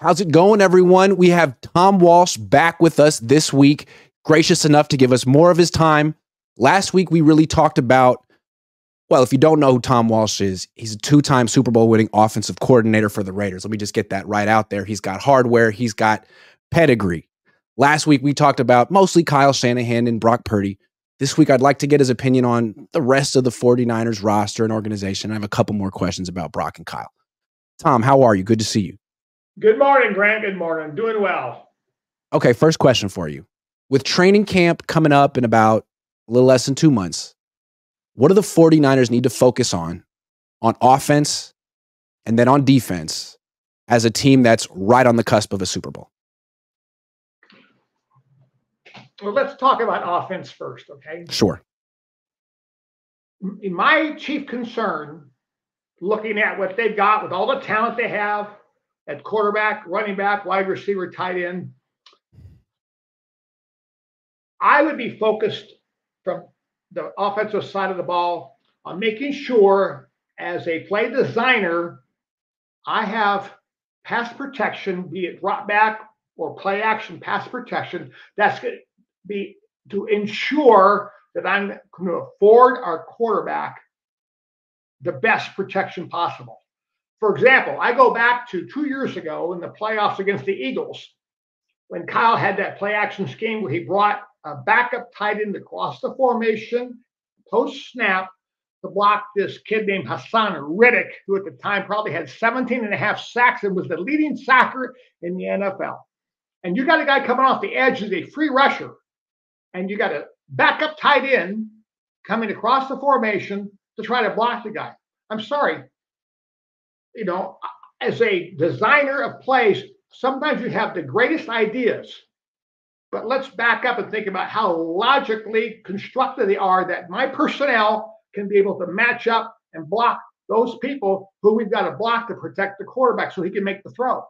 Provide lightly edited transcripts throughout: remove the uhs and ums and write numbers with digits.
How's it going, everyone? We have Tom Walsh back with us this week, gracious enough to give us more of his time. Last week, we really talked about, well, if you don't know who Tom Walsh is, he's a two-time Super Bowl winning offensive coordinator for the Raiders. Let me just get that right out there. He's got hardware. He's got pedigree. Last week, we talked about mostly Kyle Shanahan and Brock Purdy. This week, I'd like to get his opinion on the rest of the 49ers roster and organization. I have a couple more questions about Brock and Kyle. Tom, how are you? Good to see you. Good morning, Grant. Good morning. Doing well. Okay, first question for you. With training camp coming up in about a little less than 2 months, what do the 49ers need to focus on offense and then on defense as a team that's right on the cusp of a Super Bowl? Well, let's talk about offense first, okay? Sure. My chief concern, looking at what they've got with all the talent they have at quarterback, running back, wide receiver, tight end, I would be focused from the offensive side of the ball on making sure, as a play designer, I have pass protection, be it drop back or play action pass protection, that's going to be to ensure that I'm going to afford our quarterback the best protection possible. For example, I go back to 2 years ago in the playoffs against the Eagles, when Kyle had that play action scheme where he brought a backup tight end across the formation, post snap, to block this kid named Hassan Riddick, who at the time probably had 17 and a half sacks and was the leading sacker in the NFL. And you got a guy coming off the edge who's a free rusher, and you got a backup tight end coming across the formation to try to block the guy. I'm sorry. You know, as a designer of plays, sometimes you have the greatest ideas, but let's back up and think about how logically constructed they are, that my personnel can be able to match up and block those people who we've got to block to protect the quarterback so he can make the throw.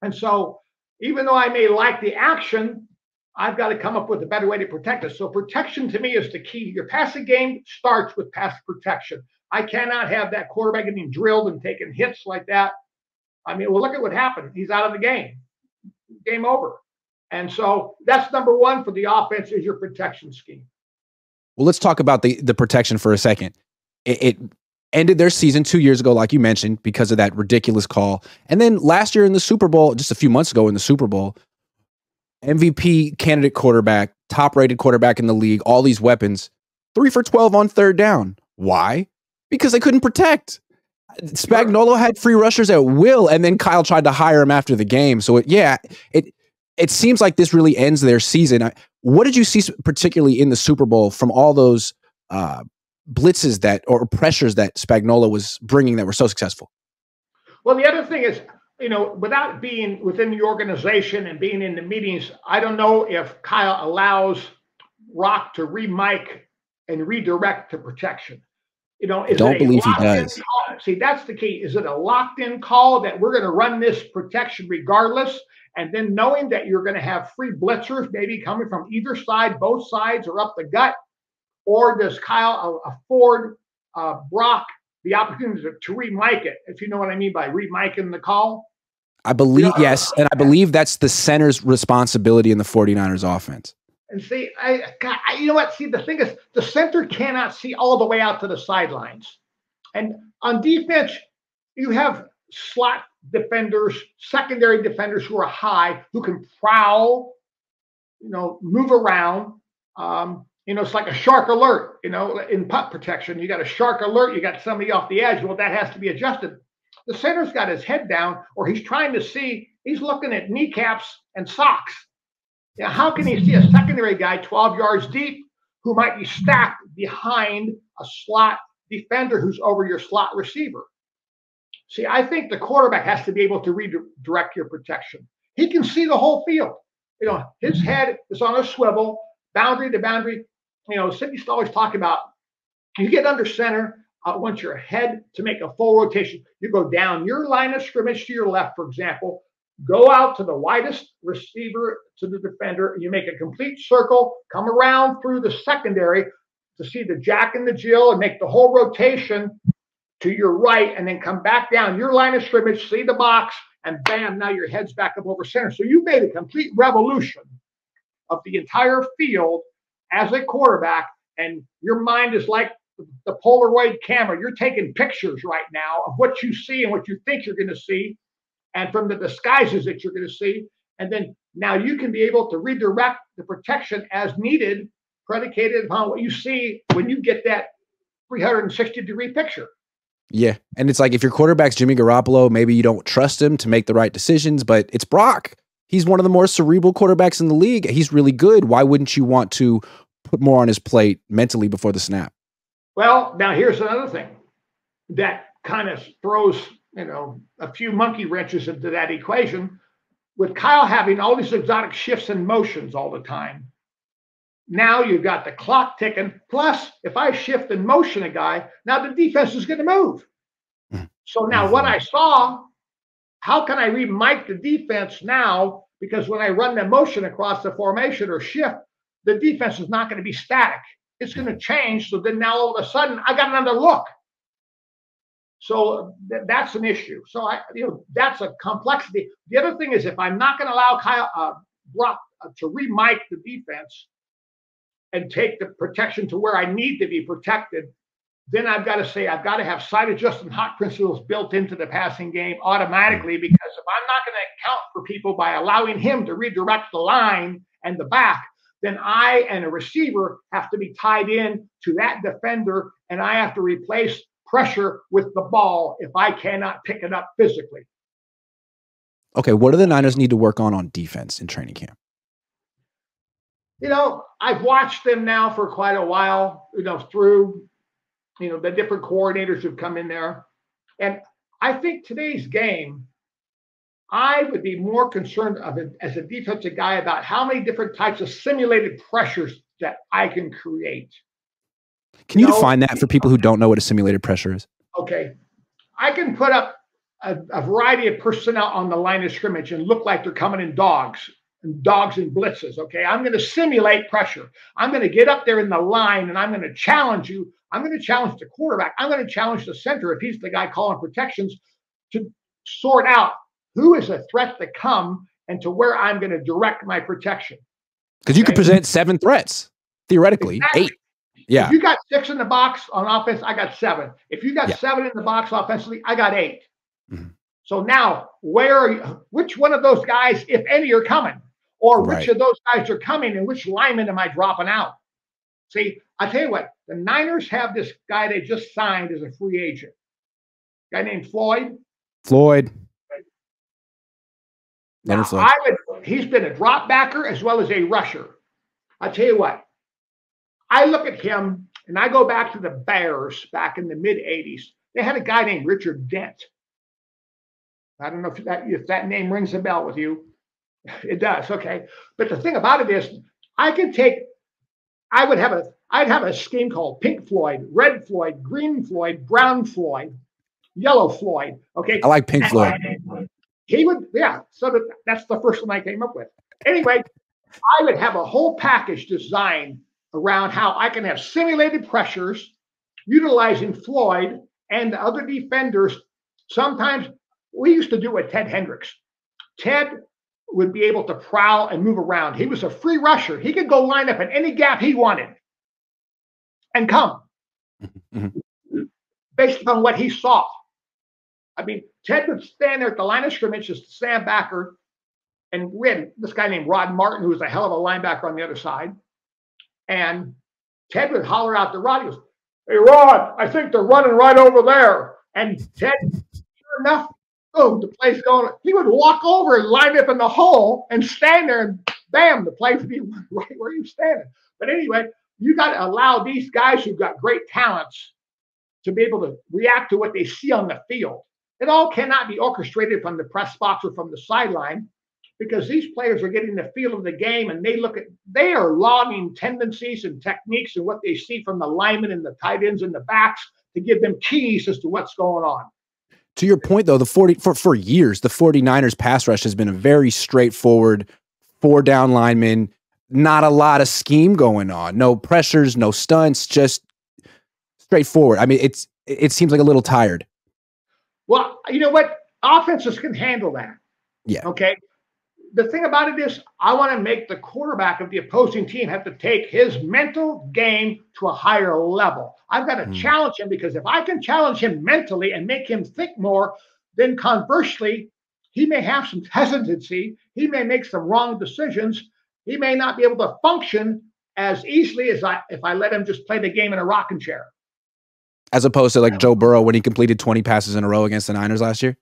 And so even though I may like the action, I've got to come up with a better way to protect it. So protection to me is the key. Your passing game starts with pass protection. I cannot have that quarterback getting drilled and taking hits like that. I mean, well, look at what happened. He's out of the game. Game over. And so that's number one for the offense, is your protection scheme. Well, let's talk about the protection for a second. It ended their season 2 years ago, like you mentioned, because of that ridiculous call. And then last year in the Super Bowl, just a few months ago in the Super Bowl, MVP candidate quarterback, top-rated quarterback in the league, all these weapons, 3 for 12 on third down. Why? Because they couldn't protect. Spagnuolo had free rushers at will, and then Kyle tried to hire him after the game. So, it seems like this really ends their season. What did you see particularly in the Super Bowl from all those blitzes or pressures that Spagnuolo was bringing that were so successful? Well, the other thing is, you know, without being within the organization and being in the meetings, I don't know if Kyle allows Rock to re-mic and redirect to protection. You know, I don't believe he does. See, that's the key. Is it a locked-in call that we're going to run this protection regardless, and then knowing that you're going to have free blitzers maybe coming from either side, both sides, or up the gut? Or does Kyle afford Brock the opportunity to re-mic it, if you know what I mean by re-micing the call? I believe, yes, and I believe that's the center's responsibility in the 49ers offense. And see, you know what? See, the thing is, the center cannot see all the way out to the sidelines. And on defense, you have slot defenders, secondary defenders who are high, who can prowl, you know, move around. You know, it's like a shark alert, you know, in punt protection. You got a shark alert, you got somebody off the edge. Well, that has to be adjusted. The center's got his head down, or he's trying to see, he's looking at kneecaps and socks. Now, how can he see a secondary guy 12 yards deep who might be stacked behind a slot defender who's over your slot receiver? See, I think the quarterback has to be able to redirect your protection. He can see the whole field. You know, his head is on a swivel, boundary to boundary. You know, Sidney's always talking about, you get under center, once you're ahead to make a full rotation, you go down your line of scrimmage to your left, for example, go out to the widest receiver to the defender, and you make a complete circle, come around through the secondary to see the Jack and the Jill and make the whole rotation to your right, and then come back down your line of scrimmage, see the box, and bam, now your head's back up over center. So you made a complete revolution of the entire field as a quarterback, and your mind is like the Polaroid camera. You're taking pictures right now of what you see and what you think you're going to see, and from the disguises that you're going to see. And then now you can be able to redirect the protection as needed, predicated upon what you see when you get that 360-degree picture. Yeah. And it's like, if your quarterback's Jimmy Garoppolo, maybe you don't trust him to make the right decisions, but it's Brock. He's one of the more cerebral quarterbacks in the league. He's really good. Why wouldn't you want to put more on his plate mentally before the snap? Well, now here's another thing that kind of throws, a few monkey wrenches into that equation. With Kyle having all these exotic shifts and motions all the time, now you've got the clock ticking. Plus, if I shift and motion a guy, now the defense is going to move. So now what I saw, how can I re-mic the defense now? Because when I run the motion across the formation or shift, the defense is not going to be static. It's going to change. So then now all of a sudden, I got another look. So that's an issue. So that's a complexity. The other thing is, if I'm not going to allow Brock to re-mic the defense and take the protection to where I need to be protected, then I've got to say I've got to have side adjust and hot principles built into the passing game automatically, because if I'm not going to account for people by allowing him to redirect the line and the back, then I and a receiver have to be tied in to that defender, and I have to replace pressure with the ball if I cannot pick it up physically. Okay, what do the Niners need to work on defense in training camp? I've watched them now for quite a while, through, the different coordinators who've come in there. And I think today's game, I would be more concerned as a defensive guy about how many different types of simulated pressures that I can create. Can you define that for people who don't know what a simulated pressure is? Okay. I can put up a variety of personnel on the line of scrimmage and look like they're coming in dogs and blitzes. Okay. I'm going to simulate pressure. I'm going to get up there in the line and I'm going to challenge you. I'm going to challenge the quarterback. I'm going to challenge the center, if he's the guy calling protections, to sort out who is a threat to come and to where I'm going to direct my protection. Because you could present 7 threats, theoretically, exactly. 8. Yeah. If you got 6 in the box on offense, I got 7. If you got 7 in the box offensively, I got 8. Mm-hmm. So now, which one of those guys, if any, are coming? Or which of those guys are coming, and which lineman am I dropping out? See, I tell you what, the Niners have this guy they just signed as a free agent. A guy named Floyd. Now, he's been a drop backer as well as a rusher. I tell you what, I look at him and I go back to the Bears back in the mid-'80s. They had a guy named Richard Dent. I don't know if that name rings a bell with you. It does, okay. But the thing about it is, I'd have a scheme called Pink Floyd, Red Floyd, Green Floyd, Brown Floyd, Yellow Floyd. Okay. I like Pink Floyd. He would, so that's the first one I came up with. Anyway, I would have a whole package designed around how I can have simulated pressures utilizing Floyd and the other defenders. Sometimes we used to do it with Ted Hendricks. Ted would be able to prowl and move around. He was a free rusher. He could go line up in any gap he wanted and come based on what he saw. I mean, Ted would stand there at the line of scrimmage as the stand backer, and we had this guy named Rod Martin, who was a hell of a linebacker on the other side. And Ted would holler out to Rod. He goes, "Hey, Rod, I think they're running right over there." And Ted, sure enough, boom, the play's going. He would walk over and line up in the hole and stand there, and bam, the play would be right where you're standing. But anyway, you got to allow these guys who've got great talents to be able to react to what they see on the field. It all cannot be orchestrated from the press box or from the sideline, because these players are getting the feel of the game, and they are logging tendencies and techniques and what they see from the linemen and the tight ends and the backs to give them keys as to what's going on. To your point, though, for years, the 49ers pass rush has been a very straightforward 4-down lineman, not a lot of scheme going on, no pressures, no stunts, just straightforward. I mean, it seems like a little tired. Well, you know what? offenses can handle that. Yeah. Okay. The thing about it is, I want to make the quarterback of the opposing team have to take his mental game to a higher level. I've got to challenge him, because if I can challenge him mentally and make him think more, then conversely, he may have some hesitancy. He may make some wrong decisions. He may not be able to function as easily as if I let him just play the game in a rocking chair. As opposed to like Joe Burrow when he completed 20 passes in a row against the Niners last year?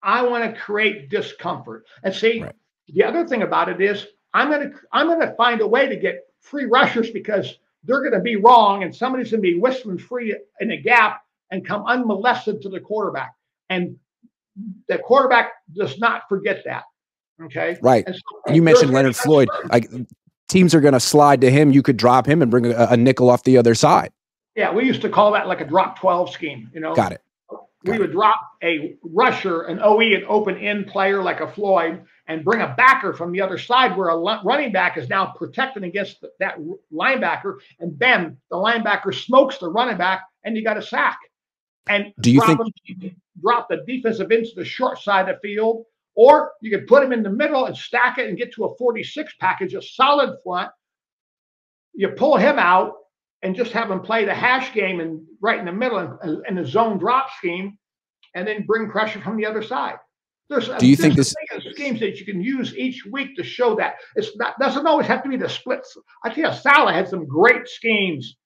I want to create discomfort. And see, the other thing about it is I'm gonna find a way to get free rushers, because they're going to be wrong, and somebody's going to be whistling free in a gap and come unmolested to the quarterback. And the quarterback does not forget that. Okay. Right. And so, you mentioned Leonard Floyd. Like, teams are going to slide to him. You could drop him and bring a nickel off the other side. Yeah, we used to call that like a drop 12 scheme. You know. Got it. We would drop a rusher, an OE, an open end player like a Floyd, and bring a backer from the other side where a running back is now protecting against that linebacker, and then the linebacker smokes the running back, and you got a sack. And do you drop the defensive end to the short side of the field, or you could put him in the middle and stack it and get to a 46 package, a solid front. You pull him out and just have him play the hash game and right in the middle in the zone drop scheme, and then bring pressure from the other side. Do you think this schemes that you can use each week to show that doesn't always have to be the splits? I tell you, Salah had some great schemes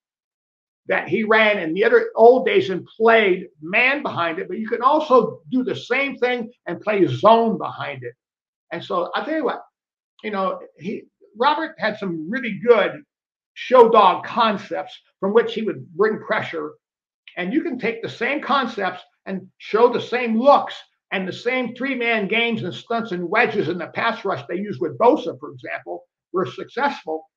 that he ran in the other old days and played man behind it, but you can also do the same thing and play zone behind it. And so I tell you what, you know, Robert had some really good show dog concepts from which he would bring pressure. And you can take the same concepts and show the same looks and the same three-man games and stunts and wedges in the pass rush they used with Bosa, for example, were successful,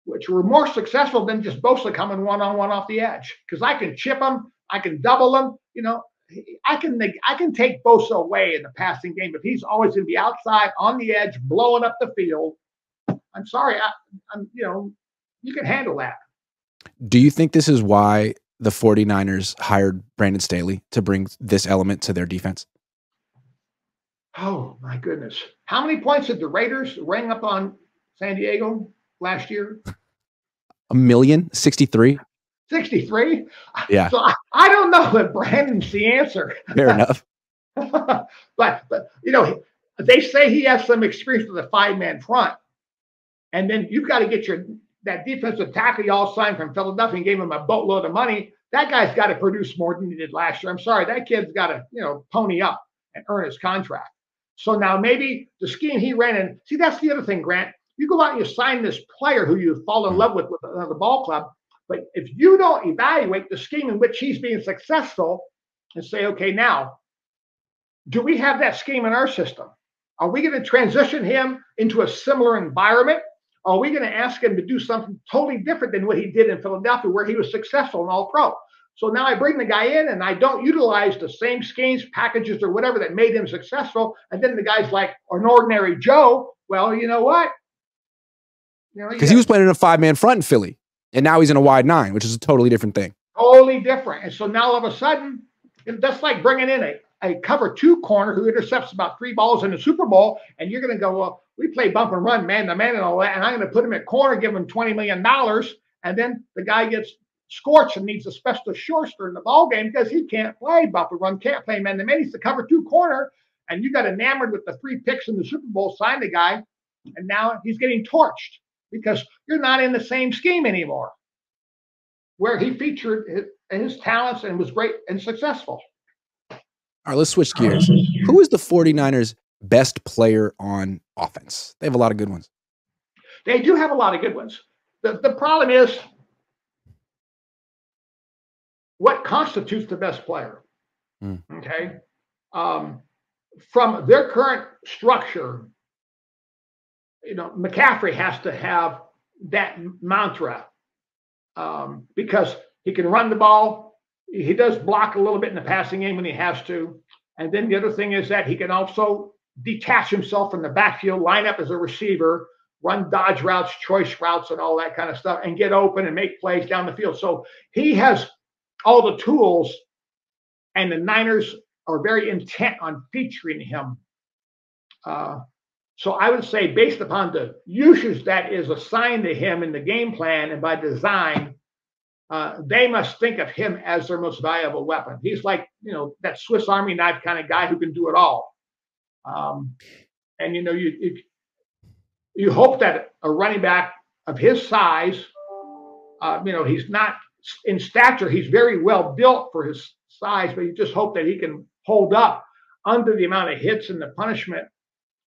which were more successful than just Bosa coming one-on-one off the edge. Because I can chip him, I can double him, you know, I can take Bosa away in the passing game, but he's always going to be outside on the edge, blowing up the field. I'm sorry, I'm you know, you can handle that. Do you think this is why the 49ers hired Brandon Staley to bring this element to their defense? Oh, my goodness. How many points did the Raiders ring up on San Diego last year? 1,063,000. 63? Yeah. So I don't know if Brandon's the answer. Fair enough. but you know, they say he has some experience with a five-man front. And then you've got to get that defensive tackle y'all signed from Philadelphia and gave him a boatload of money. That guy's got to produce more than he did last year. I'm sorry, that kid's got to, you know, pony up and earn his contract. So now maybe the scheme he ran in, see, that's the other thing, Grant. You go out and you sign this player who you fall in love with the ball club, but if you don't evaluate the scheme in which he's being successful and say, okay, now, do we have that scheme in our system? Are we going to transition him into a similar environment? Are we going to ask him to do something totally different than what he did in Philadelphia, where he was successful in All-Pro? So now I bring the guy in and I don't utilize the same schemes, packages, or whatever that made him successful. And then the guy's like an ordinary Joe. Well, you know what? Because he was playing in a five-man front in Philly, and now he's in a wide nine, which is a totally different thing. Totally different. And so now all of a sudden, that's like bringing in a cover two corner who intercepts about 3 balls in the Super Bowl, and you're going to go, well, we play bump and run, man to man and all that, and I'm going to put him at corner, give him $20 million, and then the guy gets scorched and needs a special shortster in the ball game because he can't play bump and run, can't play man to man. He's the cover two corner, and you got enamored with the 3 picks in the Super Bowl, signed the guy, and now he's getting torched because you're not in the same scheme anymore, where he featured his talents and was great and successful. All right, let's switch gears. Who is the 49ers' best player on offense? They have a lot of good ones. They do have a lot of good ones. The problem is, what constitutes the best player? Okay. From their current structure, you know, McCaffrey has to have that mantra because he can run the ball. He does block a little bit in the passing game when he has to. And then the other thing is that he can also detach himself from the backfield, line up as a receiver, run dodge routes, choice routes, and all that kind of stuff, and get open and make plays down the field. So he has all the tools, and the Niners are very intent on featuring him. So I would say, based upon the usage that is assigned to him in the game plan and by design, they must think of him as their most valuable weapon. He's like, that Swiss Army knife kind of guy who can do it all. And you hope that a running back of his size, he's not in stature, he's very well built for his size, but you just hope that he can hold up under the amount of hits and the punishment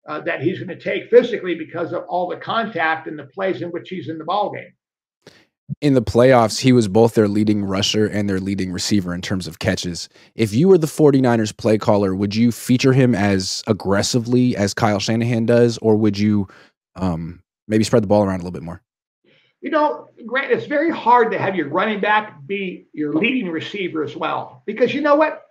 that he's going to take physically because of all the contact and the plays in which he's in the ball game. In the playoffs, he was both their leading rusher and their leading receiver in terms of catches. If you were the 49ers play caller, would you feature him as aggressively as Kyle Shanahan does, or would you maybe spread the ball around a little bit more? Grant, it's very hard to have your running back be your leading receiver as well. Because you know what?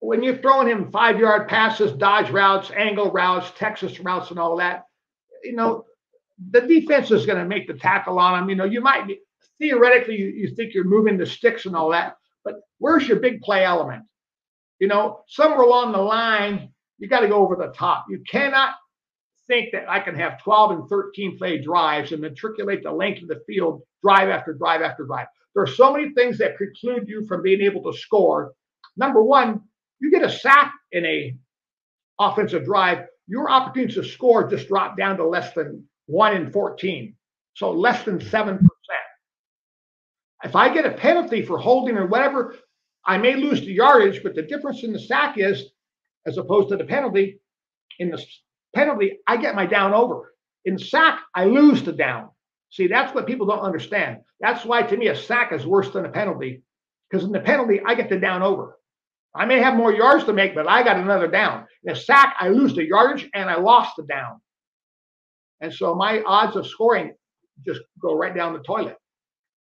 When you're throwing him 5-yard passes, dodge routes, angle routes, Texas routes, and all that, the defense is going to make the tackle on him. You might be, theoretically, you think you're moving the sticks and all that, but where's your big play element? Somewhere along the line, you got to go over the top. You cannot think that I can have 12 and 13 play drives and matriculate the length of the field drive after drive after drive. There are so many things that preclude you from being able to score. Number one, you get a sack in a offensive drive, your opportunities to score just drop down to less than 1 in 14, so less than 7%. If I get a penalty for holding or whatever, I may lose the yardage, but the difference in the sack is, as opposed to the penalty, in the penalty, I get my down over. In sack, I lose the down. See, that's what people don't understand. That's why, to me, a sack is worse than a penalty, because in the penalty, I get the down over. I may have more yards to make, but I got another down. In a sack, I lose the yardage and I lost the down. And so my odds of scoring just go right down the toilet.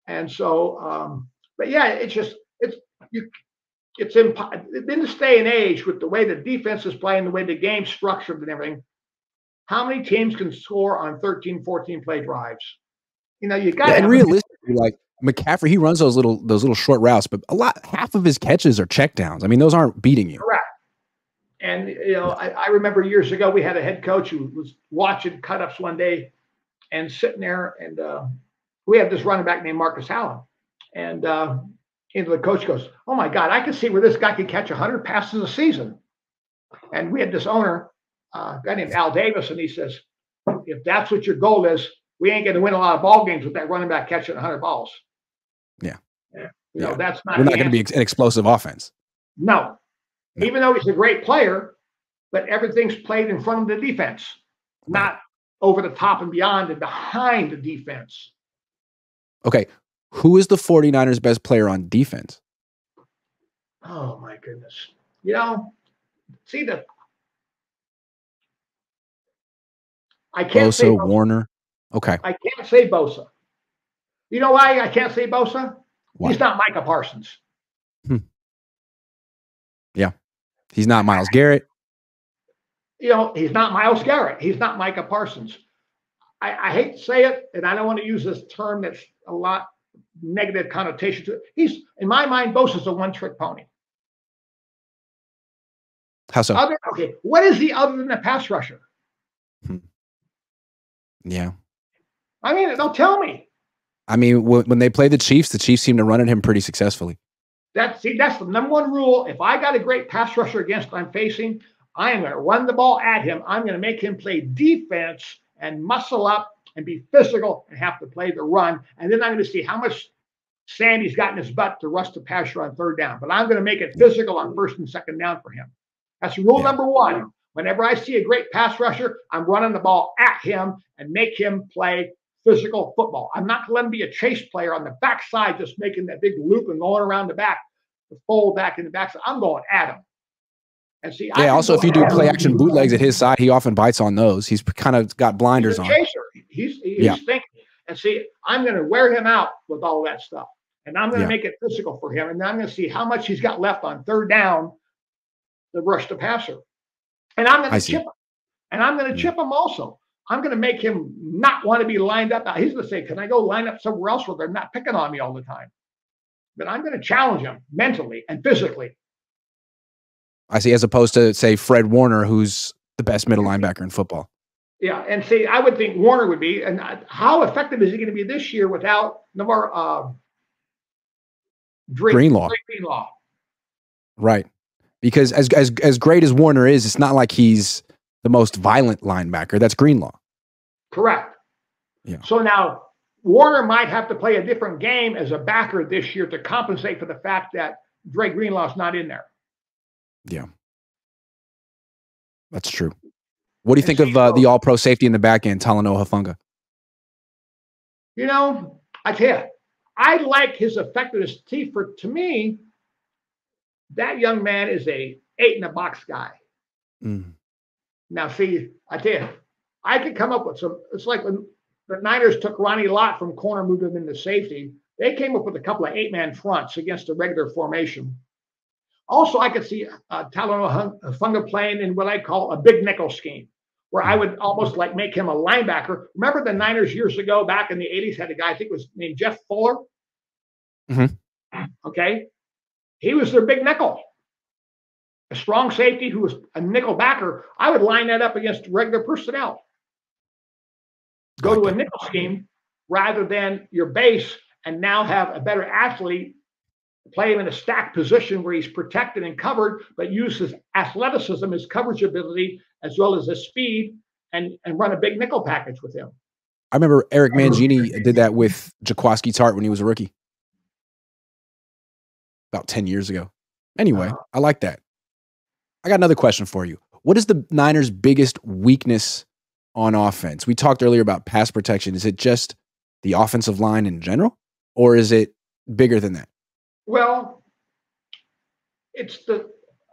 And so, but yeah, it's in this day and age with the way the defense is playing, the way the game's structured and everything, how many teams can score on 13, 14 play drives? You got to. And realistically, like McCaffrey, he runs those little short routes, but half of his catches are checkdowns. I mean, those aren't beating you. Correct. And I remember years ago we had a head coach who was watching cut-ups one day and sitting there, and we had this running back named Marcus Allen, and the coach goes, "Oh my God, I can see where this guy could catch 100 passes a season." And we had this owner, a guy named Al Davis, and he says, "If that's what your goal is, we ain't going to win a lot of ball games with that running back catching 100 balls." Yeah. That's not. We're not going to be an explosive offense. No. Even though he's a great player, but everything's played in front of the defense, not over the top and beyond and behind the defense. Okay. Who is the 49ers' best player on defense? Oh, my goodness. I can't say Bosa, Warner. Okay. I can't say Bosa. You know why I can't say Bosa? Why? He's not Micah Parsons. Yeah. He's not Myles Garrett. He's not Myles Garrett. He's not Micah Parsons. I hate to say it, and I don't want to use this term that's a lot negative connotation to it. In my mind, Bosa's a one-trick pony. How so? What is he other than a pass rusher? Yeah. I mean, they'll tell me. I mean, when they play the Chiefs seem to run at him pretty successfully. That's the number one rule. If I got a great pass rusher against I'm facing, I am going to run the ball at him. I'm going to make him play defense and muscle up and be physical and have to play the run. And then I'm going to see how much sand he's got in his butt to rush the passer on third down. But I'm going to make it physical on first and second down for him. That's rule number one. Whenever I see a great pass rusher, I'm running the ball at him and make him play physical football. I'm not going to let him be a chase player on the backside, just making that big loop and going around the back, the fold back in the backside. I'm going at him. And see, also, if you do play action bootlegs at his side, he often bites on those. He's kind of got blinders on. Chaser. He's thinking. And see, I'm going to wear him out with all that stuff. And I'm going to make it physical for him. And I'm going to see how much he's got left on third down to rush the passer. And I'm going to chip him. And I'm going to chip him also. I'm going to make him not want to be lined up. He's going to say, can I go line up somewhere else where they're not picking on me all the time? But I'm going to challenge him mentally and physically. I see, as opposed to, say, Fred Warner, who's the best middle linebacker in football. Yeah, and see, I would think Warner would be. And how effective is he going to be this year without no more Greenlaw. Greenlaw? Right. Because as great as Warner is, it's not like he's the most violent linebacker. That's Greenlaw. Correct. Yeah. So now Warner might have to play a different game as a backer this year to compensate for the fact that Dre Greenlaw's not in there. Yeah. That's true. What do you think of the all-pro safety in the back end, Talanoa Hufanga? You know, I tell you, I like his effectiveness. To me, that young man is a 8-in-a-box guy. Mm. Now, see, I tell you, I could come up with some. It's like when the Niners took Ronnie Lott from corner, moved him into safety. They came up with a couple of 8-man fronts against a regular formation. Also, I could see Talanoa Hufanga playing in what I call a big nickel scheme, where I would almost like make him a linebacker. Remember the Niners years ago, back in the 80s, had a guy, I think it was named Jeff Fuller? Mm-hmm. Okay. He was their big nickel. A strong safety who was a nickel backer. I would line that up against regular personnel. Go to a nickel scheme rather than your base and now have a better athlete play him in a stacked position where he's protected and covered, but use his athleticism, his coverage ability, as well as his speed, and run a big nickel package with him. I remember Eric Mangini did that with Jaquiski Tartt when he was a rookie. About 10 years ago. Anyway, I like that. I got another question for you. What is the Niners' biggest weakness on offense? We talked earlier about pass protection. Is it just the offensive line in general, or is it bigger than that? Well,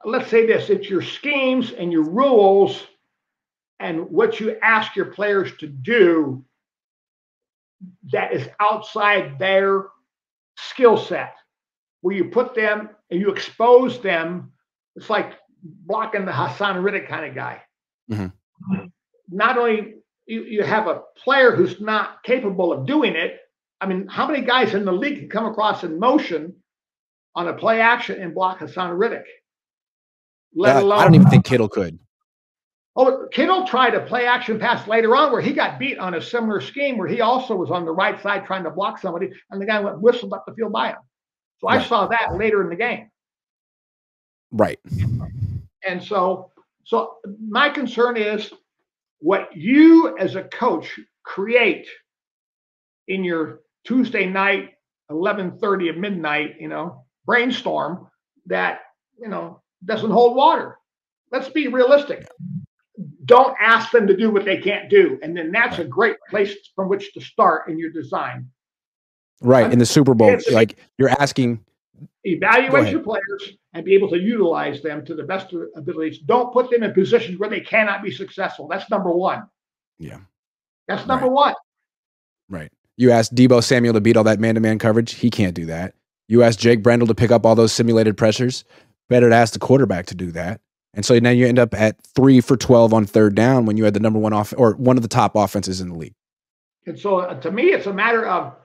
let's say this, it's your schemes and your rules and what you ask your players to do that is outside their skill set, where you put them and you expose them. It's like blocking the Hassan Riddick kind of guy. Mm-hmm. Not only you have a player who's not capable of doing it. I mean, how many guys in the league can come across in motion on a play action and block Hassan Riddick? Let alone, I don't even think Kittle could. Oh, Kittle tried a play action pass later on where he got beat on a similar scheme where he also was on the right side trying to block somebody, and the guy went whistled up the field by him. So I saw that later in the game. Right. And so my concern is what you as a coach create in your Tuesday night, 11:30 at midnight, brainstorm that, doesn't hold water. Let's be realistic. Don't ask them to do what they can't do. And then that's a great place from which to start in your design. Right. In the Super Bowl, like you're asking. Evaluate your players and be able to utilize them to the best of their abilities. Don't put them in positions where they cannot be successful. That's number one. Yeah. That's number one. Right. You ask Deebo Samuel to beat all that man-to-man coverage. He can't do that. You ask Jake Brendel to pick up all those simulated pressures. Better to ask the quarterback to do that. And so now you end up at 3 for 12 on third down when you had the number one or one of the top offenses in the league. And so to me, it's a matter of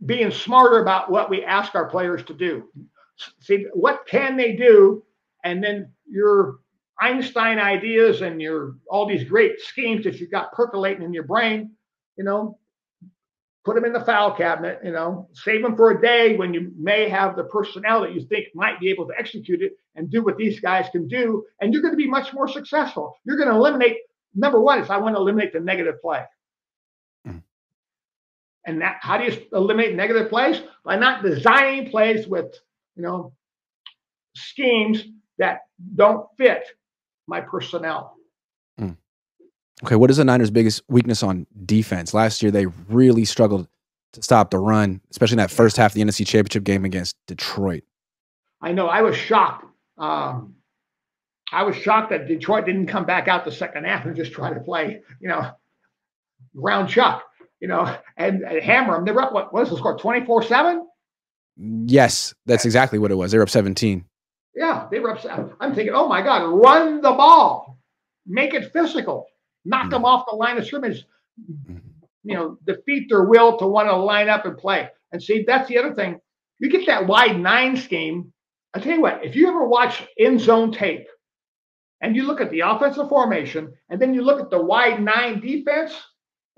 being smarter about what we ask our players to do. See, what can they do? And then your Einstein ideas and all these great schemes that you've got percolating in your brain, put them in the file cabinet, save them for a day when you may have the personnel that you think might be able to execute it and do what these guys can do. And you're going to be much more successful. You're going to eliminate, number one is I want to eliminate the negative play. And how do you eliminate negative plays? By not designing plays with, schemes that don't fit my personnel. Okay, what is the Niners' biggest weakness on defense? Last year, they really struggled to stop the run, especially in that first half of the NFC Championship game against Detroit. I know. I was shocked. I was shocked that Detroit didn't come back out the second half and just try to play, round chuck, and hammer them. They were up, what was the score, 24-7? Yes, that's exactly what it was. They were up 17. Yeah, they were up. I'm thinking, oh, my God, run the ball. Make it physical. Knock them off the line of scrimmage, defeat their will to want to line up and play. And see, that's the other thing. You get that wide 9 scheme. I tell you what, if you ever watch end zone tape and you look at the offensive formation, and then you look at the wide 9 defense,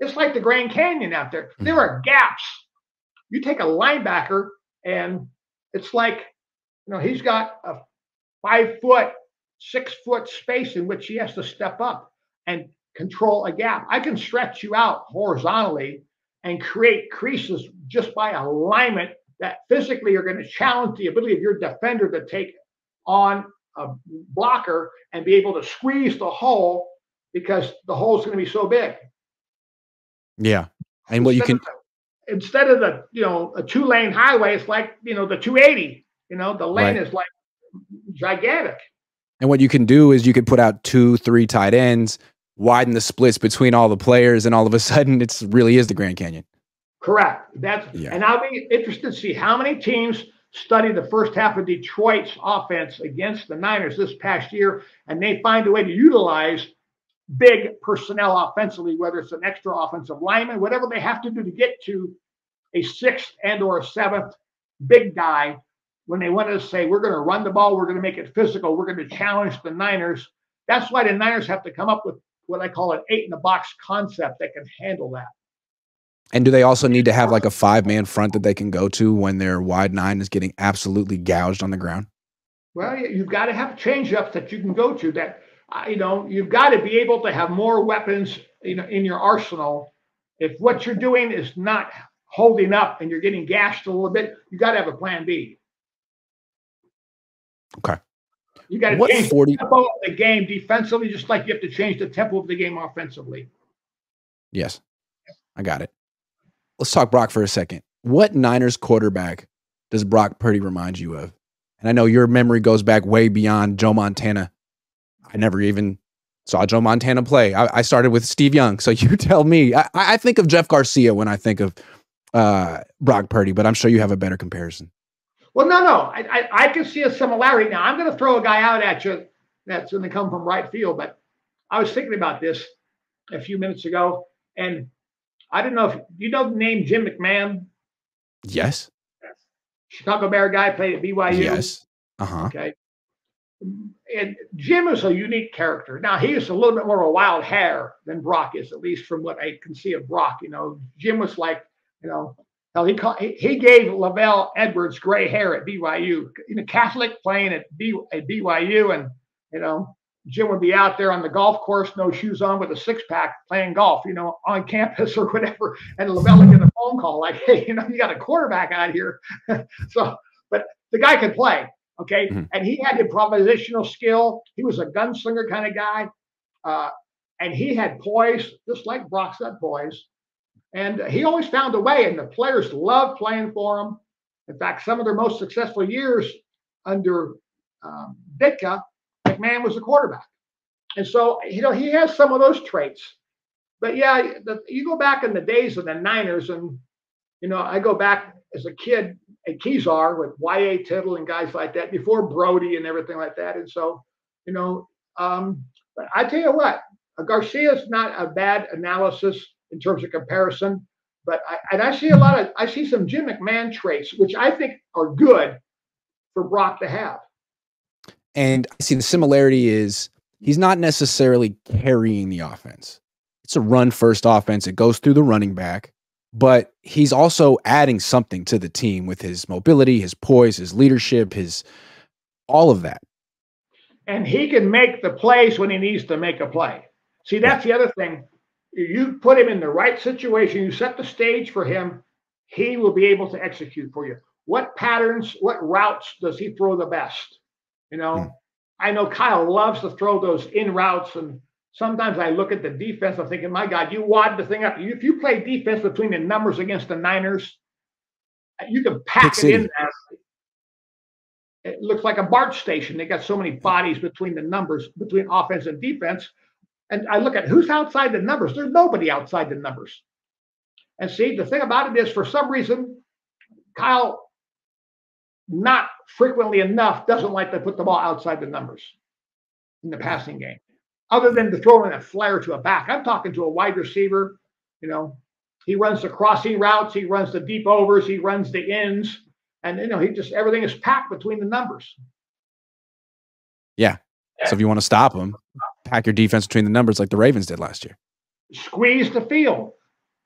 it's like the Grand Canyon out there. There are gaps. You take a linebacker, and it's like, he's got a 5 foot, 6 foot space in which he has to step up and control a gap. I can stretch you out horizontally and create creases just by alignment that physically are going to challenge the ability of your defender to take on a blocker and be able to squeeze the hole because the hole is going to be so big. Yeah. And what you can instead of the a 2-lane highway, it's like the 280. The lane is like gigantic. And what you can do is you could put out 2-3 tight ends, widen the splits between all the players, and all of a sudden it really is the Grand Canyon. Correct. And I'll be interested to see how many teams study the first half of Detroit's offense against the Niners this past year, and they find a way to utilize big personnel offensively, whether it's an extra offensive lineman, whatever they have to do to get to a 6th and or a 7th big guy. When they want to say, we're going to run the ball, we're going to make it physical, we're going to challenge the Niners. That's why the Niners have to come up with what I call an 8-in-the-box concept that can handle that. And do they also need to have like a 5-man front that they can go to when their wide 9 is getting absolutely gouged on the ground? Well, you've got to have change-ups that you can go to that, you've got to be able to have more weapons, in your arsenal. If what you're doing is not holding up and you're getting gashed a little bit, you got to have a plan B. Okay. You got to change the tempo of the game defensively, just like you have to change the tempo of the game offensively. Yes, I got it. Let's talk Brock for a second. What Niners quarterback does Brock Purdy remind you of? And I know your memory goes back way beyond Joe Montana. I never even saw Joe Montana play. I started with Steve Young, so you tell me. I think of Jeff Garcia when I think of Brock Purdy, but I'm sure you have a better comparison. Well, no. I can see a similarity. Now, I'm going to throw a guy out at you that's going to come from right field, but I was thinking about this a few minutes ago, and I don't know if you know the name Jim McMahon. Yes. Chicago Bear guy, played at BYU. Yes. Okay. And Jim is a unique character. Now, he is a little bit more of a wild hair than Brock is, at least from what I can see of Brock. Jim was like, he gave Lavelle Edwards gray hair at BYU. Catholic playing at BYU, and Jim would be out there on the golf course, no shoes on, with a 6-pack playing golf, on campus or whatever. And Lavelle would get a phone call like, "Hey, you got a quarterback out here." But the guy could play, okay, and he had improvisational skill. He was a gunslinger kind of guy, and he had poise, just like Brock's got poise. And he always found a way, and the players loved playing for him. In fact, some of their most successful years under Ditka, McMahon was the quarterback. And so, he has some of those traits. But yeah, you go back in the days of the Niners, and, I go back as a kid at Kezar with Y.A. Tittle and guys like that, before Brody and everything like that. And so, but I tell you what, Garcia is not a bad analysis in terms of comparison, but I see some Jim McMahon traits, which I think are good for Brock to have. And I see the similarity is he's not necessarily carrying the offense. It's a run-first offense. It goes through the running back, but he's also adding something to the team with his mobility, his poise, his leadership, all of that. And he can make the plays when he needs to make a play. See, that's the other thing. You put him in the right situation, you set the stage for him, he will be able to execute for you. What patterns, what routes does he throw the best? I know Kyle loves to throw those in routes, and sometimes I look at the defense, I'm thinking, my God, you wad the thing up. If you play defense between the numbers against the Niners, you can pack it in there. It looks like a BART station. They got so many bodies between the numbers, between offense and defense. And I look at who's outside the numbers. There's nobody outside the numbers. And see, the thing about it is, for some reason, Kyle, not frequently enough, doesn't like to put the ball outside the numbers in the passing game, other than to throw in a flare to a back. I'm talking to a wide receiver. He runs the crossing routes. He runs the deep overs. He runs the ins. And, everything is packed between the numbers. Yeah. So if you want to stop them, pack your defense between the numbers like the Ravens did last year. Squeeze the field.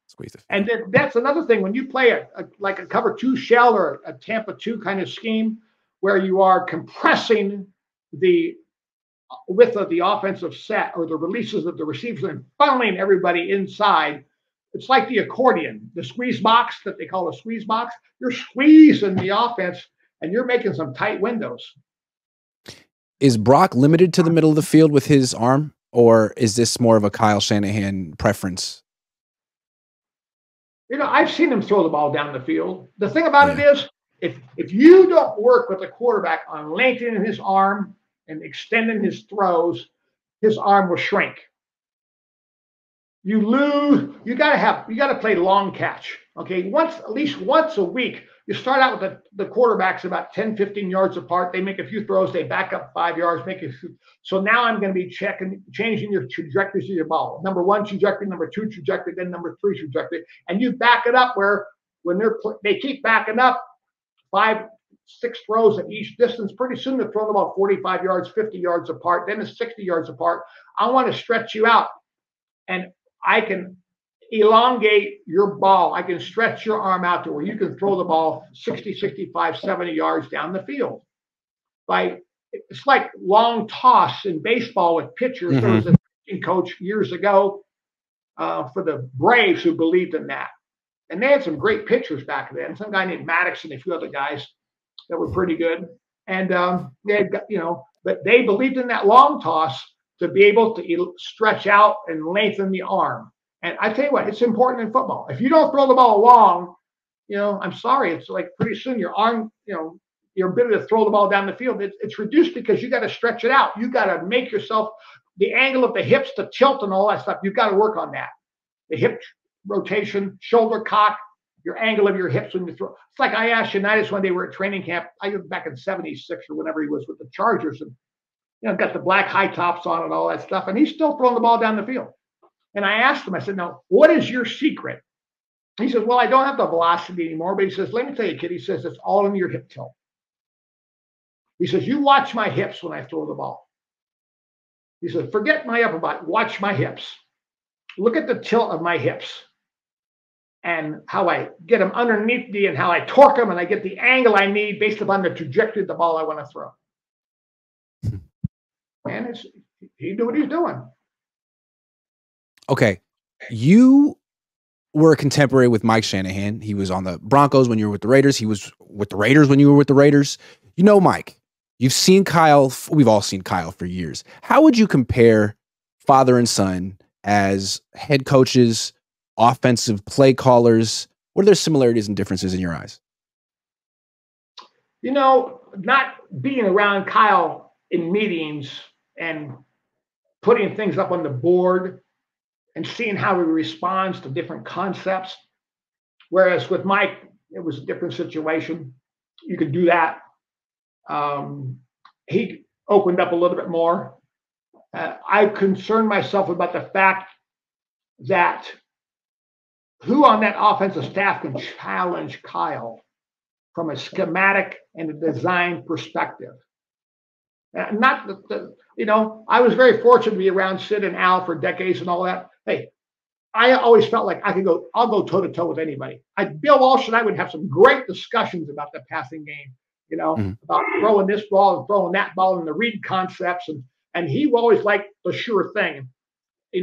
Squeeze the field. And then that's another thing. When you play like a cover 2 shell or a Tampa 2 kind of scheme where you are compressing the width of the offensive set or the releases of the receivers and funneling everybody inside, it's like the accordion, the squeeze box that they call a squeeze box. You're squeezing the offense and you're making some tight windows. Is Brock limited to the middle of the field with his arm, or is this more of a Kyle Shanahan preference? I've seen him throw the ball down the field. The thing about it is, if you don't work with the quarterback on lengthening his arm and extending his throws, his arm will shrink. You lose. You got to play long catch. Okay, at least once a week. You start out with the quarterbacks about 10, 15 yards apart. They make a few throws. They back up 5 yards. So now I'm going to be changing your trajectories of your ball. Number 1 trajectory, number 2 trajectory, then number 3 trajectory. And you back it up where when they keep backing up 5, 6 throws at each distance, pretty soon they're throwing about 45 yards, 50 yards apart. Then it's 60 yards apart. I want to stretch you out. And I can elongate your ball. I can stretch your arm out to where you can throw the ball 60, 65, 70 yards down the field. It's like long toss in baseball with pitchers. Mm-hmm. There was a pitching coach years ago for the Braves who believed in that. And they had some great pitchers back then. Some guy named Maddox and a few other guys that were pretty good. And but they believed in that long toss to be able to stretch out and lengthen the arm. And I tell you what, it's important in football. If you don't throw the ball long, I'm sorry, it's like pretty soon your arm, your ability to throw the ball down the field, it's reduced because you got to stretch it out. You got to make yourself the angle of the hips, the tilt and all that stuff. You've got to work on that. The hip rotation, shoulder cock, your angle of your hips when you throw. It's like I asked Unitas one day, we were at training camp. I was back in 76 or whenever he was with the Chargers and, got the black high tops on and all that stuff. And he's still throwing the ball down the field. And I asked him, I said, now, what is your secret? He says, well, I don't have the velocity anymore. But he says, let me tell you, kid, he says, it's all in your hip tilt. He says, you watch my hips when I throw the ball. He says, forget my upper body. Watch my hips. Look at the tilt of my hips and how I get them underneath me and how I torque them and I get the angle I need based upon the trajectory of the ball I want to throw. And he knew what he's doing. Okay, you were a contemporary with Mike Shanahan. He was on the Broncos when you were with the Raiders. He was with the Raiders when you were with the Raiders. You know Mike. You've seen Kyle. We've all seen Kyle for years. How would you compare father and son as head coaches, offensive play callers? What are their similarities and differences in your eyes? Not being around Kyle in meetings and putting things up on the board and seeing how he responds to different concepts. Whereas with Mike, it was a different situation. You could do that. He opened up a little bit more. I concerned myself about the fact that who on that offensive staff can challenge Kyle from a schematic and a design perspective. Not I was very fortunate to be around Sid and Al for decades and all that. Hey, I always felt like I'll go toe to toe with anybody. Bill Walsh and I would have some great discussions about the passing game, about throwing this ball and throwing that ball and the read concepts. And he always liked the sure thing, I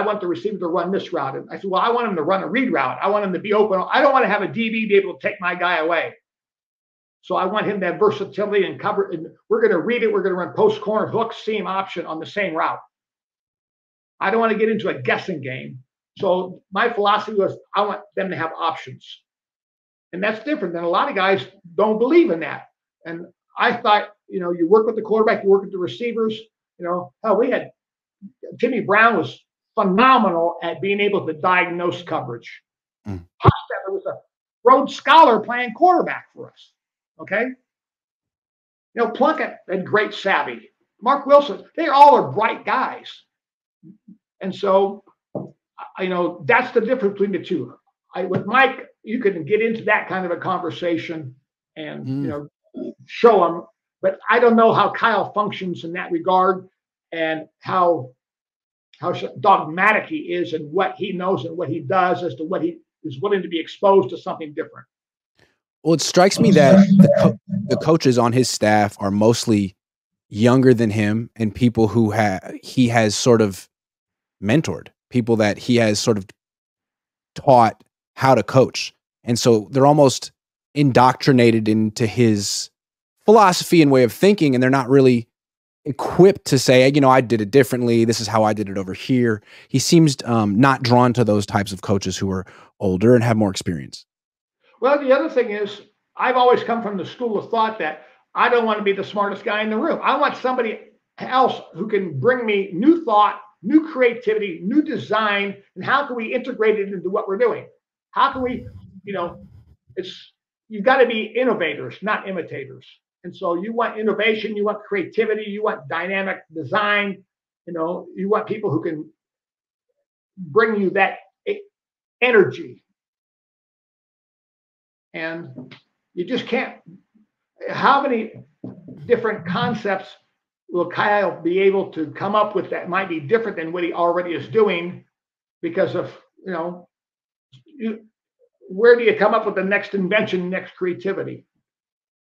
want the receiver to run this route. And I said, well, I want him to run a read route. I want him to be open. I don't want to have a DB be able to take my guy away. So I want him to have versatility and cover. And we're going to read it. We're going to run post, corner, hook, seam option on the same route. I don't want to get into a guessing game. So my philosophy was I want them to have options. And that's different than a lot of guys don't believe in that. And I thought, you work with the quarterback, you work with the receivers. We had Timmy Brown was phenomenal at being able to diagnose coverage. Hofstetter was a Rhodes Scholar playing quarterback for us. Okay. Plunkett had great savvy. Mark Wilson, they all are bright guys. And so, that's the difference between the two. With Mike, you can get into that kind of a conversation and, show him But I don't know how Kyle functions in that regard, and how dogmatic he is and what he knows and what he does, as to what he is willing to be exposed to something different. Well, it strikes me that the coaches on his staff are mostly younger than him, and people who he has sort of mentored, people that he has sort of taught how to coach. And so they're almost indoctrinated into his philosophy and way of thinking, and they're not really equipped to say, you know, I did it differently. This is how I did it over here. He seems not drawn to those types of coaches who are older and have more experience. Well, the other thing is, I've always come from the school of thought that I don't want to be the smartest guy in the room. I want somebody else who can bring me new thought, new creativity, new design, and how can we integrate it into what we're doing? How can we, you've got to be innovators, not imitators. And so you want innovation, you want creativity, you want dynamic design, you want people who can bring you that energy. And you just can't. How many different concepts will Kyle be able to come up with that might be different than what he already is doing? Because of, where do you come up with the next invention, next creativity,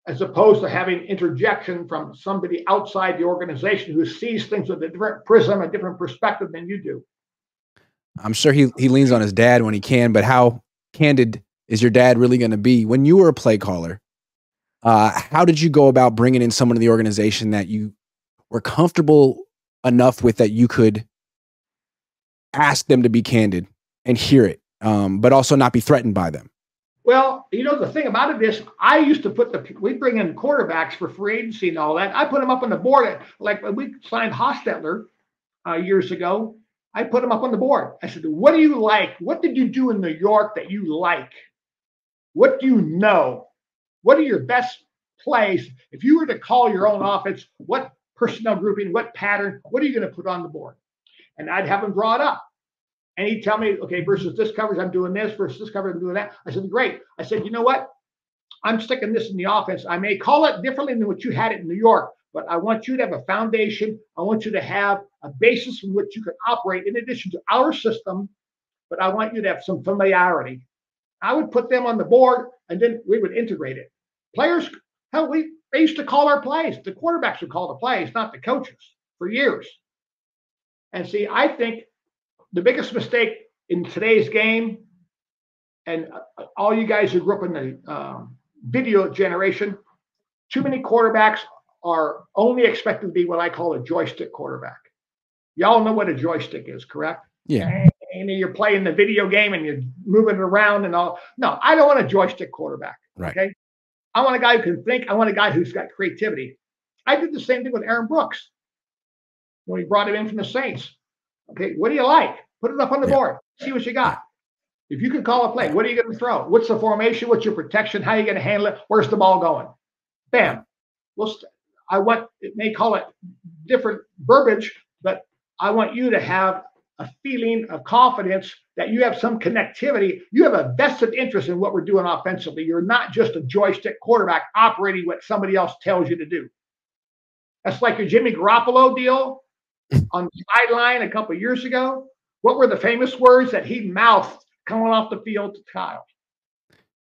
as opposed to having interjection from somebody outside the organization who sees things with a different prism, a different perspective than you do? I'm sure he leans on his dad when he can, but how candid is your dad really going to be? When you were a play caller, how did you go about bringing in someone to the organization that you were comfortable enough with that you could ask them to be candid and hear it, but also not be threatened by them? Well, the thing about it is, I used to we bring in quarterbacks for free agency and all that. I put them up on the board. Like when we signed Hostetler years ago, I put him up on the board. I said, what do you like? What did you do in New York that you like? What do you know? What are your best plays? If you were to call your own offense, what personnel grouping, what pattern, what are you going to put on the board? And I'd have him draw it up. And he'd tell me, okay, versus this coverage, I'm doing this, versus this coverage, I'm doing that. I said, great. I said, you know what? I'm sticking this in the offense. I may call it differently than what you had it in New York, but I want you to have a foundation. I want you to have a basis from which you can operate in addition to our system, but I want you to have some familiarity. I would put them on the board, and then we would integrate it. Players, hell, they used to call our plays. The quarterbacks would call the plays, not the coaches, for years. And see, I think the biggest mistake in today's game, and all you guys who grew up in the video generation, too many quarterbacks are only expected to be what I call a joystick quarterback. Y'all know what a joystick is, correct? Yeah. And you're playing the video game and you're moving it around and all. No, I don't want a joystick quarterback. Right. Okay. I want a guy who can think. I want a guy who's got creativity. I did the same thing with Aaron Brooks when we brought him in from the Saints. Okay, what do you like? Put it up on the board. See what you got. If you can call a play, what are you going to throw? What's the formation? What's your protection? How are you going to handle it? Where's the ball going? Bam. It may call it different verbiage, but I want you to have a feeling of confidence that you have some connectivity. You have a vested interest in what we're doing offensively. You're not just a joystick quarterback operating what somebody else tells you to do. That's like your Jimmy Garoppolo deal on the sideline a couple of years ago. What were the famous words that he mouthed coming off the field to Kyle?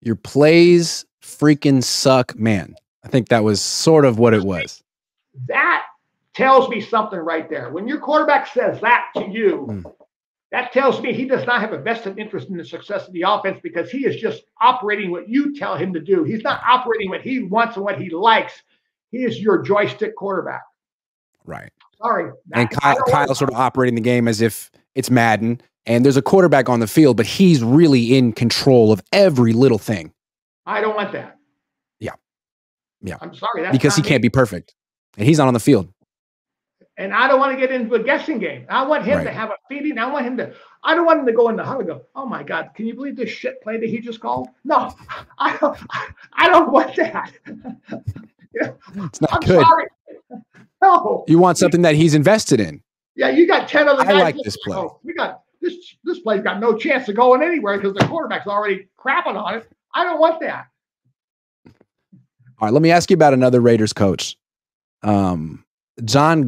Your plays freaking suck, man. I think that was sort of what it was. That tells me something right there. When your quarterback says that to you, that tells me he does not have a vested interest in the success of the offense, because he is just operating what you tell him to do. He's not operating what he wants and what he likes. He is your joystick quarterback. Right. Sorry. And Kyle's sort of operating the game as if it's Madden and there's a quarterback on the field, but he's really in control of every little thing. I don't want that. Yeah. I'm sorry. Because he can't be perfect and he's not on the field. And I don't want to get into a guessing game. I want him to have a feeling. I don't want him to go in the huddle and go, oh my God, can you believe this shit play that he just called? No, I don't want that. It's not good. Sorry. No. You want something that he's invested in. Yeah, you got 10 other guys. I like this play. We got this play's got no chance of going anywhere because the quarterback's already crapping on it. I don't want that. All right, let me ask you about another Raiders coach. John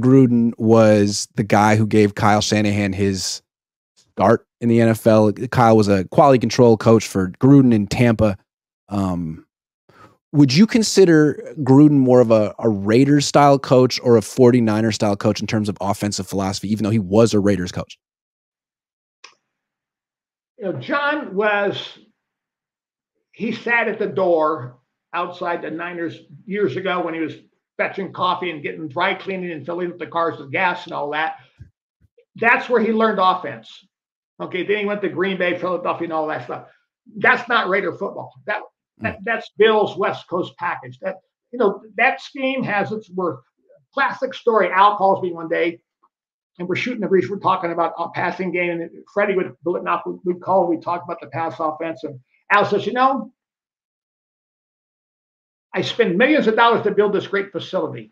Gruden was the guy who gave Kyle Shanahan his start in the NFL. Kyle was a quality control coach for Gruden in Tampa. Would you consider Gruden more of a Raiders style coach or a 49er style coach in terms of offensive philosophy, even though he was a Raiders coach? John he sat at the door outside the Niners years ago when he was fetching coffee and getting dry cleaning and filling up the cars with gas and all that. That's where he learned offense. Okay, then he went to Green Bay, Philadelphia, and all that stuff. That's not Raider football. That's Bill's West Coast package. That scheme has its worth. Classic story. Al calls me one day, and we're shooting the breeze. We're talking about a passing game, and Freddie would call. We talk about the pass offense, and Al says, I spend millions of dollars to build this great facility.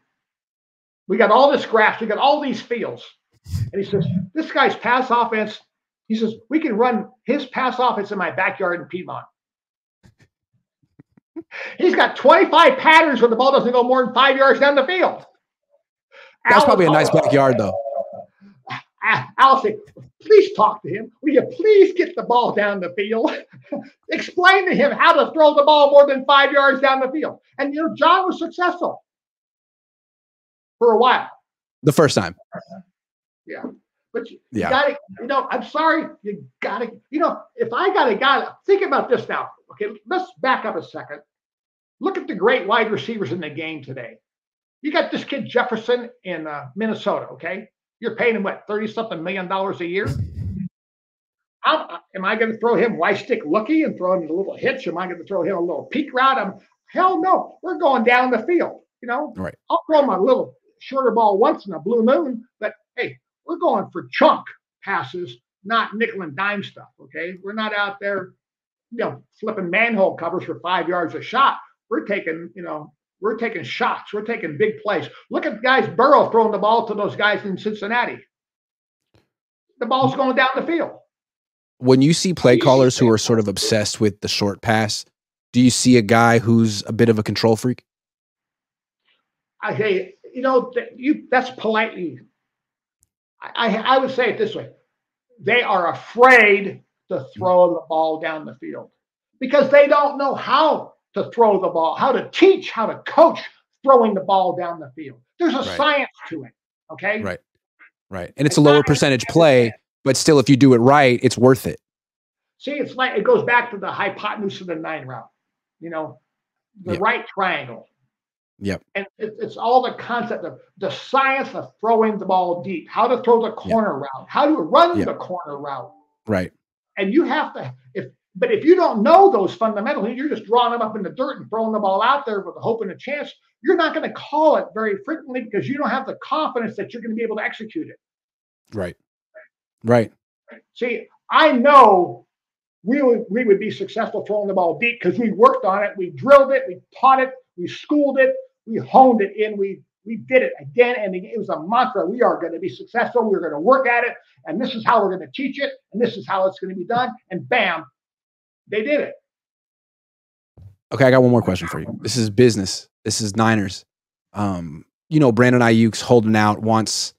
We got all this grass. We got all these fields. And he says, this guy's pass offense, he says, we can run his pass offense in my backyard in Piedmont. He's got 25 patterns where the ball doesn't go more than 5 yards down the field. That's probably a nice backyard, though. I'll say, please talk to him. Will you please get the ball down the field? Explain to him how to throw the ball more than 5 yards down the field. And, John was successful for a while. The first time. Yeah. But you got to, I'm sorry, you got to, if I got a guy, think about this now. Okay, let's back up a second. Look at the great wide receivers in the game today. You got this kid Jefferson in Minnesota, okay? You're paying him, what, $30-something million a year? Am I going to throw him Y-stick looky and throw him a little hitch? Am I going to throw him a little peek route? Hell no. We're going down the field, Right. I'll throw him a little shorter ball once in a blue moon, but hey, we're going for chunk passes, not nickel and dime stuff, okay? We're not out there, flipping manhole covers for 5 yards a shot. We're taking, we're taking shots. We're taking big plays. Look at guys Burrow throwing the ball to those guys in Cincinnati. The ball's going down the field. When you see play callers who are sort of obsessed with the short pass, do you see a guy who's a bit of a control freak? I say, that's politely. I would say it this way. They are afraid to throw the ball down the field because they don't know how to throw the ball, how to teach, how to coach throwing the ball down the field. There's a science to it, okay? Right. And it's a lower percentage play, but still, if you do it right, it's worth it. See, it's like it goes back to the hypotenuse of the 9 route, the right triangle. Yep. And it's all the concept of the science of throwing the ball deep, how to throw the corner route, how to run the corner route. Right. And you have to, if you don't know those fundamentals, you're just drawing them up in the dirt and throwing the ball out there with a hope and a chance, you're not going to call it very frequently because you don't have the confidence that you're going to be able to execute it. Right. See, I know we would be successful throwing the ball deep because we worked on it, we drilled it, we taught it, we schooled it, we honed it in, we did it again and again. It was a mantra. We are going to be successful. We're going to work at it. And this is how we're going to teach it. And this is how it's going to be done. And bam, they did it. Okay, I got one more question for you. This is business. This is Niners. Brandon Ayuk's holding out, wants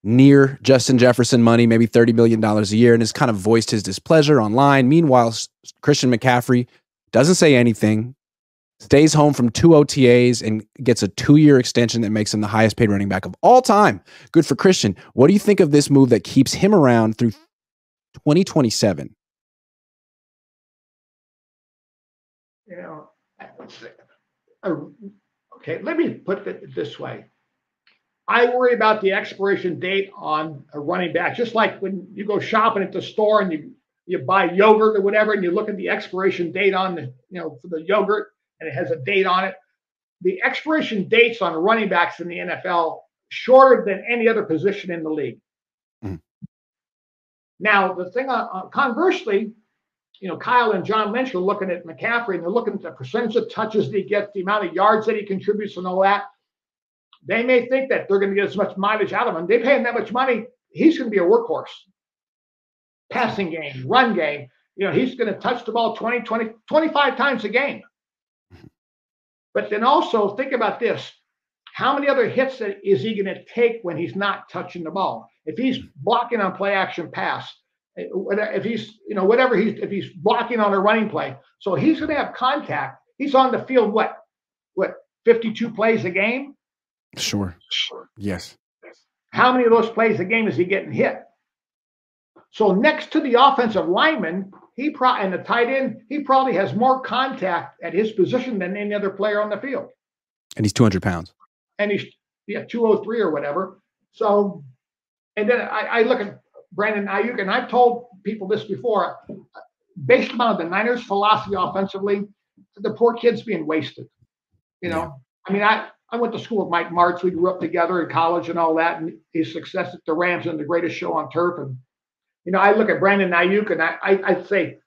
near Justin Jefferson money, maybe $30 million a year, and has kind of voiced his displeasure online. Meanwhile, Christian McCaffrey doesn't say anything, stays home from 2 OTAs and gets a 2-year extension that makes him the highest paid running back of all time. Good for Christian. What do you think of this move that keeps him around through 2027? Okay, let me put it this way. I worry about the expiration date on a running back, just like when you go shopping at the store and you buy yogurt or whatever, and you look at the expiration date on for the yogurt, and it has a date on it. The expiration dates on running backs in the NFL shorter than any other position in the league. Mm. Now, the thing conversely, Kyle and John Lynch are looking at McCaffrey and they're looking at the percentage of touches that he gets, the amount of yards that he contributes and all that. They may think that they're going to get as much mileage out of him. They pay him that much money. He's going to be a workhorse. Passing game, run game. He's going to touch the ball 25 times a game. But then also think about this. How many other hits is he going to take when he's not touching the ball? If he's blocking on play action pass, if he's, whatever if he's blocking on a running play, so he's going to have contact. He's on the field, what, 52 plays a game? Sure. Yes. How many of those plays a game is he getting hit? So next to the offensive lineman, and the tight end, he probably has more contact at his position than any other player on the field. And he's 200 pounds. And he's 203 or whatever. So, and then I look at Brandon Ayuk, and I've told people this before, based upon the Niners' philosophy offensively, the poor kid's being wasted. I mean, I went to school with Mike Martz. We grew up together in college and all that, and his success at the Rams and the greatest show on turf. And I look at Brandon Ayuk, and I'd say,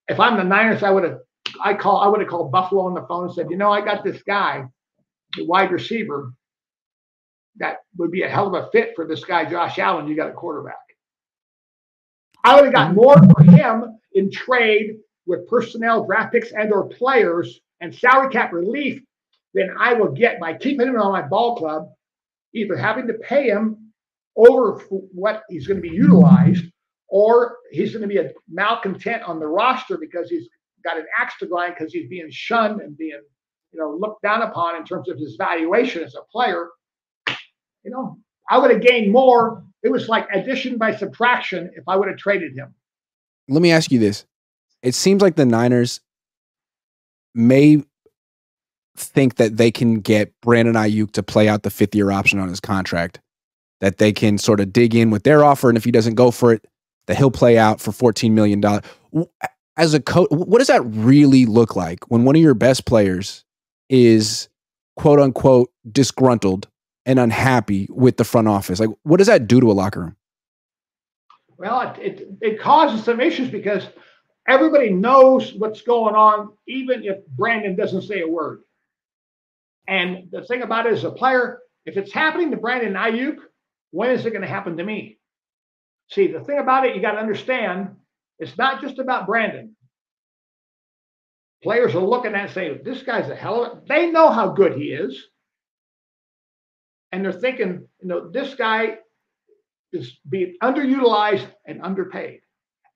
if I'm the Niners, I would have called Buffalo on the phone and said, I got this guy, the wide receiver, that would be a hell of a fit for this guy, Josh Allen. You got a quarterback. I would have got more for him in trade with personnel, draft picks, and/or players and salary cap relief than I will get by keeping him on my ball club, either having to pay him over what he's going to be utilized, or he's going to be a malcontent on the roster because he's got an axe to grind because he's being shunned and being, looked down upon in terms of his valuation as a player. I would have gained more. It was like addition by subtraction if I would have traded him. Let me ask you this. It seems like the Niners may think that they can get Brandon Ayuk to play out the 5th-year option on his contract, that they can sort of dig in with their offer, and if he doesn't go for it, that he'll play out for $14 million. As a coach, what does that really look like when one of your best players is quote unquote disgruntled and unhappy with the front office? Like, what does that do to a locker room? Well, it causes some issues because everybody knows what's going on, even if Brandon doesn't say a word. And the thing about it is, a player, if it's happening to Brandon Ayuk, when is it going to happen to me? See, the thing about it, you got to understand, it's not just about Brandon. Players are looking at it and saying, this guy's a hell of a, they know how good he is. And they're thinking, this guy is being underutilized and underpaid.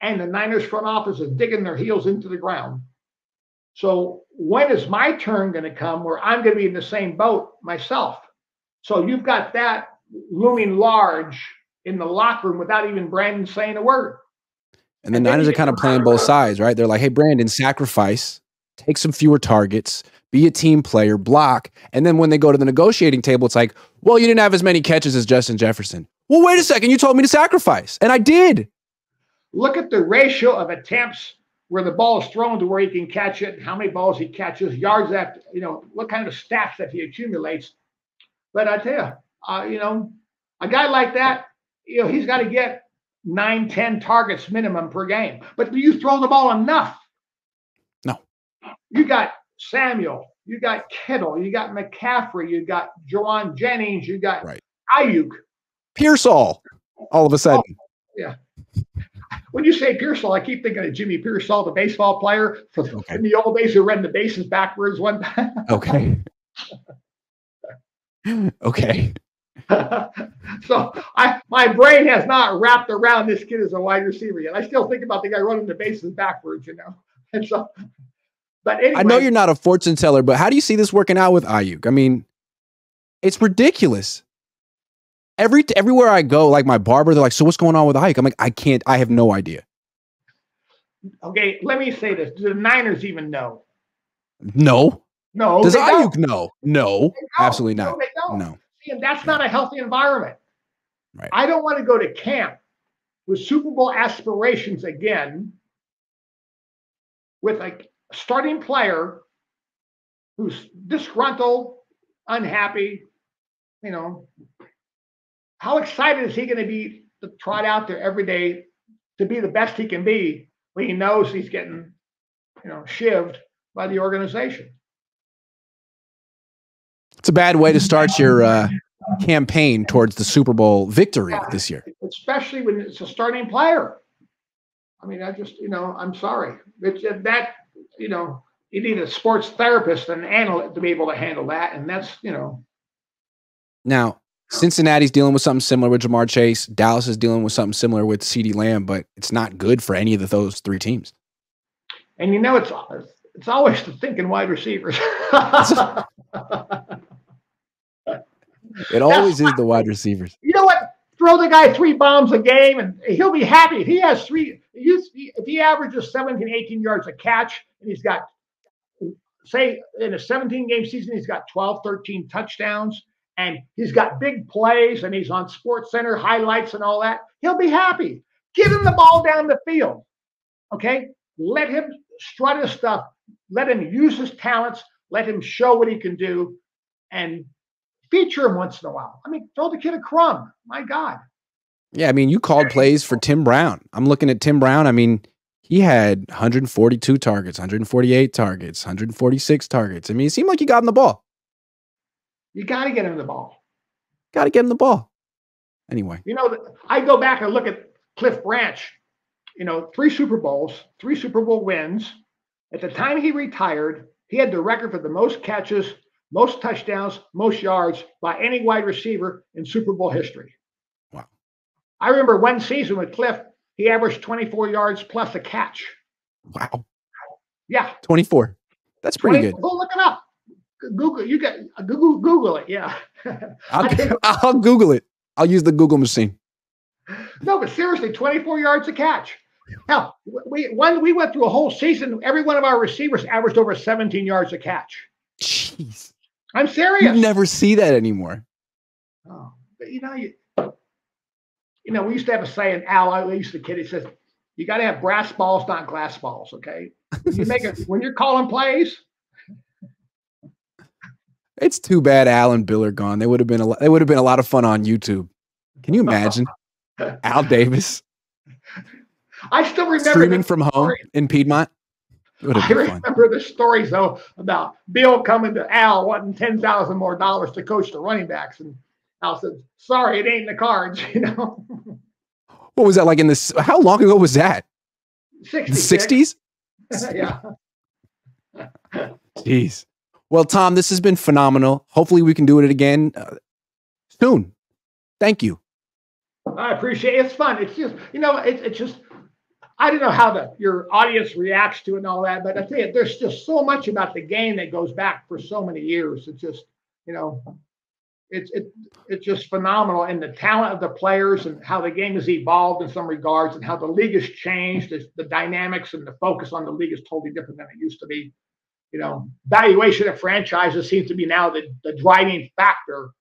And the Niners front office is digging their heels into the ground. So when is my turn going to come where I'm going to be in the same boat myself? So you've got that looming large in the locker room without even Brandon saying a word. And the Niners are kind of playing both sides, right? They're like, hey, Brandon, sacrifice, take some fewer targets, be a team player, block. And then when they go to the negotiating table, it's like, well, you didn't have as many catches as Justin Jefferson. Well, wait a second. You told me to sacrifice. And I did. Look at the ratio of attempts where the ball is thrown to where he can catch it, how many balls he catches, yards that, what kind of stats that he accumulates. But I tell you, a guy like that, he's got to get 9, 10 targets minimum per game. But do you throw the ball enough? No. You got Samuel, you got Kittle, you got McCaffrey, you got Jawan Jennings, you got Ayuk. Pearsall, all of a sudden. Oh, yeah. When you say Pearsall, I keep thinking of Jimmy Pearsall, the baseball player in the old days who ran the bases backwards one time. Okay. Okay. So my brain has not wrapped around this kid as a wide receiver yet. I still think about the guy running the bases backwards, And so, but anyway, I know you're not a fortune teller, but how do you see this working out with Ayuk? I mean, it's ridiculous. Everywhere I go, like my barber, they're like, so what's going on with Ayuk? I'm like, I have no idea. Okay, let me say this. Do the Niners even know? No. No. Does Ayuk know? No, absolutely not. No, they don't. No. See, and that's not a healthy environment. Right. I don't want to go to camp with Super Bowl aspirations again with a starting player who's disgruntled, unhappy, How excited is he going to be to trot out there every day to be the best he can be when he knows he's getting, shivved by the organization? It's a bad way to start your campaign towards the Super Bowl victory this year. Especially when it's a starting player. I mean, I'm sorry. It's that, you need a sports therapist and analyst to be able to handle that. And that's, Now, Cincinnati's dealing with something similar with Jamar Chase. Dallas is dealing with something similar with CeeDee Lamb, but it's not good for any of those three teams. And it's always the thinking wide receivers. It always is the wide receivers. You know what? Throw the guy 3 bombs a game, and he'll be happy. If he has if he averages 17, 18 yards a catch, and he's got, say, in a 17-game season, he's got 12, 13 touchdowns, and he's got big plays, and he's on Sports Center highlights and all that, he'll be happy. Give him the ball down the field, okay? Let him strut his stuff. Let him use his talents. Let him show what he can do, and feature him once in a while. I mean, throw the kid a crumb. My God. Yeah, I mean, you called plays for Tim Brown. I'm looking at Tim Brown. I mean, he had 142 targets, 148 targets, 146 targets. I mean, it seemed like he got him the ball. You got to get him the ball. Got to get him the ball. Anyway. You know, I go back and look at Cliff Branch. 3 Super Bowls, 3 Super Bowl wins. At the time he retired, he had the record for the most catches, most touchdowns, most yards by any wide receiver in Super Bowl history. Wow. I remember one season with Cliff, he averaged 24 yards plus a catch. Wow. Yeah. 24. That's pretty good. Go look it up. Google. You got Google it. Yeah. I'll Google it. I'll use the Google machine. No, but seriously, 24 yards a catch. Hell, we went through a whole season. Every one of our receivers averaged over 17 yards a catch. Jeez. I'm serious. You never see that anymore. Oh, but we used to have a saying, Al, I used to kid, he says, you got to have brass balls, not glass balls, okay? When you're calling plays. It's too bad Al and Bill are gone. They would have been a lot of fun on YouTube. Can you imagine? Al Davis. I still remember streaming from home in Piedmont. I remember the stories though about Bill coming to Al wanting $10,000 more to coach the running backs, and Al said, "Sorry, it ain't in the cards." What was that like in this? How long ago was that? 60s. Yeah. Jeez. Well, Tom, this has been phenomenal. Hopefully, we can do it again soon. Thank you. I appreciate it. It's fun. It's just it's just. I don't know how your audience reacts to it and all that, but I tell you, there's just so much about the game that goes back for so many years. It's just, it's just phenomenal, and the talent of the players and how the game has evolved in some regards, and how the league has changed. The dynamics and the focus on the league is totally different than it used to be. Valuation of franchises seems to be now the driving factor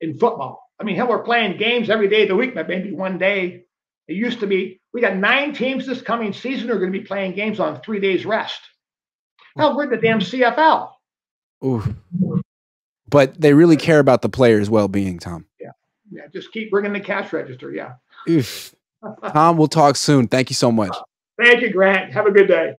in football. I mean, hell, we're playing games every day of the week, but maybe one day. It used to be, we got 9 teams this coming season who are going to be playing games on 3 days rest. Hell, we're the damn CFL. Ooh. But they really care about the players' well-being, Tom. Yeah. Just keep bringing the cash register. Yeah. Oof. Tom, we'll talk soon. Thank you so much. Thank you, Grant. Have a good day.